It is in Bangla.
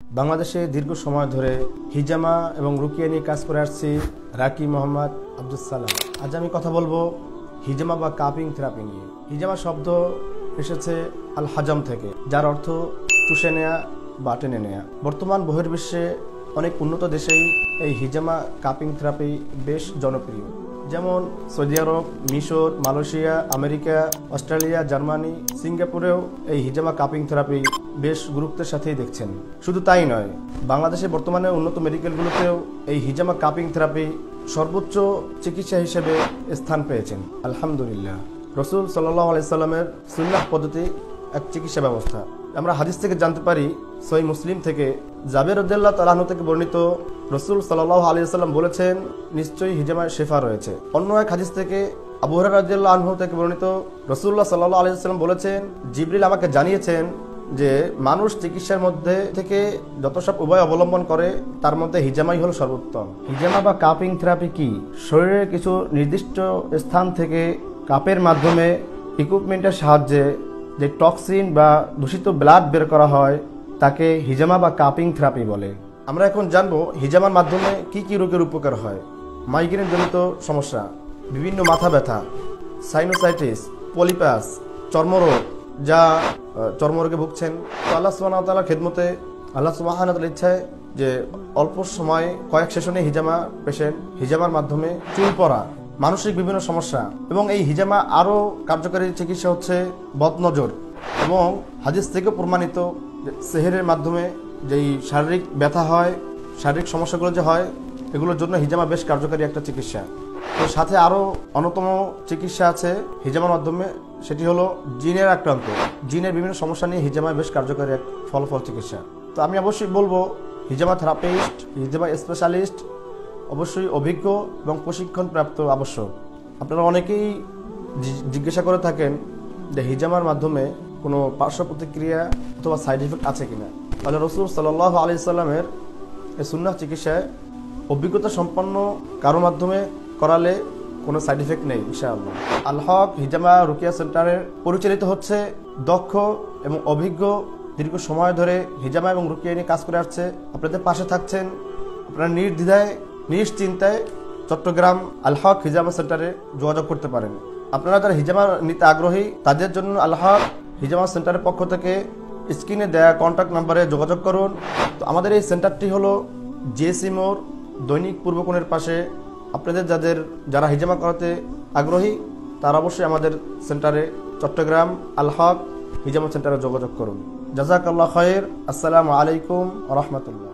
বাংলাদেশে দীর্ঘ সময় ধরে হিজামা এবং রুকিয়া নিয়ে কাজ করে আসছি রাকি মোহাম্মদ আব্দুল সালাম। আজ আমি কথা বলবো হিজামা বা কাপিং থেরাপি নিয়ে। হিজামা শব্দ এসেছে আল হাজাম থেকে, যার অর্থ চুষে নেয়া বা টেনে নেয়া। বর্তমান বহির্বিশ্বে অনেক উন্নত দেশেই এই হিজামা কাপিং থেরাপি বেশ জনপ্রিয়, যেমন সৌদি আরব, মিশর, মালয়েশিয়া, আমেরিকা, অস্ট্রেলিয়া, জার্মানি, সিঙ্গাপুরেও এই হিজামা কাপিং থেরাপি বেশ গুরুত্বের সাথেই দেখছেন। শুধু তাই নয়, বাংলাদেশে বর্তমানে উন্নত মেডিকেলগুলোতেও এই হিজামা কাপিং থেরাপি সর্বোচ্চ চিকিৎসা হিসেবে স্থান পেয়েছেন। আলহামদুলিল্লাহ। রসুল সাল্লাল্লাহু আলাইহি সাল্লামের সুন্নাহ পদ্ধতি এক চিকিৎসা ব্যবস্থা। আমরা হাদিস থেকে জানতে পারি, সহিহ মুসলিম থেকে জাবের রাদিয়াল্লাহু তাআলা আনহু থেকে বর্ণিত, রসুল সাল্লাল্লাহু আলাইহি সাল্লাম বলেছেন, নিশ্চয়ই হিজামায় শেফা রয়েছে। অন্য এক হাদিস থেকে আবু হুরায়রা রাদিয়াল্লাহু আনহু থেকে বর্ণিত, রাসূলুল্লাহ সাল্লাল্লাহু আলাইহি সাল্লাম বলেছেন, জিবরিল আমাকে জানিয়েছেন যে মানুষ চিকিৎসার মধ্যে থেকে যত সব উপায় অবলম্বন করে তার মধ্যে হিজামাই হলো সর্বোত্তম। হিজামা বা কাপিং থেরাপি কি? শরীরের কিছু নির্দিষ্ট স্থান থেকে কাপের মাধ্যমে ইকুইপমেন্টের সাহায্যে যে টক্সিন বা দূষিত ব্লাড বের করা হয় তাকে হিজামা বা কাপিং থেরাপি বলে। আমরা এখন জানবো হিজামার মাধ্যমে কি কি রোগের উপকার হয়। মাইগ্রেন জনিত সমস্যা, বিভিন্ন মাথা ব্যথা, সাইনোসাইটিস, পলিপাস, চর্মরোগ, যা চর্মরোগে ভুগছেন, তো আল্লাহ সুবহানাহু ওয়া তাআলার খেদমতে, আল্লাহ সুবহানাহু ওয়া তাআলার ইচ্ছায় যে অল্প সময় কয়েক সেশনে হিজামা পেশেন্ট, হিজামার মাধ্যমে চুল পড়া, মানসিক বিভিন্ন সমস্যা, এবং এই হিজামা আরও কার্যকারী চিকিৎসা হচ্ছে বদনজর, এবং হাদিস থেকে প্রমাণিত সেহেরের মাধ্যমে যেই শারীরিক ব্যথা হয়, শারীরিক সমস্যাগুলো যে হয়, এগুলোর জন্য হিজামা বেশ কার্যকারী একটা চিকিৎসা। তো সাথে আরও অন্যতম চিকিৎসা আছে হিজামার মাধ্যমে, সেটি হলো জিনের আক্রান্ত, জিনের বিভিন্ন সমস্যা নিয়ে হিজামা বেশ কার্যকারী এক ফলাফল চিকিৎসা। তো আমি অবশ্যই বলবো হিজামা থেরাপিস্ট, হিজামা স্পেশালিস্ট অবশ্যই অভিজ্ঞ এবং প্রশিক্ষণপ্রাপ্ত আবশ্যক। আপনারা অনেকেই জিজ্ঞাসা করে থাকেন যে হিজামার মাধ্যমে কোনো পার্শ্ব প্রতিক্রিয়া অথবা সাইড এফেক্ট আছে কিনা। তাহলে রসুল সাল্লাল্লাহু আলাইহি সাল্লামের এই সুন্নাহ চিকিৎসায় অভিজ্ঞতা সম্পন্ন কারো মাধ্যমে করালে কোনো সাইড এফেক্ট নেই ইনশাআল্লাহ। আল হক হিজামা রুকিয়া সেন্টারের পরিচালিত হচ্ছে দক্ষ এবং অভিজ্ঞ, দীর্ঘ সময় ধরে হিজামা এবং রুকিয়া নিয়ে কাজ করে আসছে। আপনাদের পাশে থাকছেন। আপনারা নির্দ্বিধায় নিশ্চিন্তায় চট্টগ্রাম আল হক হিজামা সেন্টারে যোগাযোগ করতে পারেন। আপনারা যারা হিজামা নিতে আগ্রহী তাদের জন্য আল হক হিজামা সেন্টারের পক্ষ থেকে স্ক্রিনে দেয়া কন্ট্যাক্ট নাম্বারে যোগাযোগ করুন। তো আমাদের এই সেন্টারটি হলো জিএসি মোড়, দৈনিক পূর্বকোণের পাশে। আপনাদের যারা হিজামা করাতে আগ্রহী তারা অবশ্যই আমাদের সেন্টারে চট্টগ্রাম আল হক হিজামা সেন্টারে যোগাযোগ করুন। জাযাকাল্লাহু খায়র। আসসালামু আলাইকুম ওয়া রাহমাতুল্লাহ।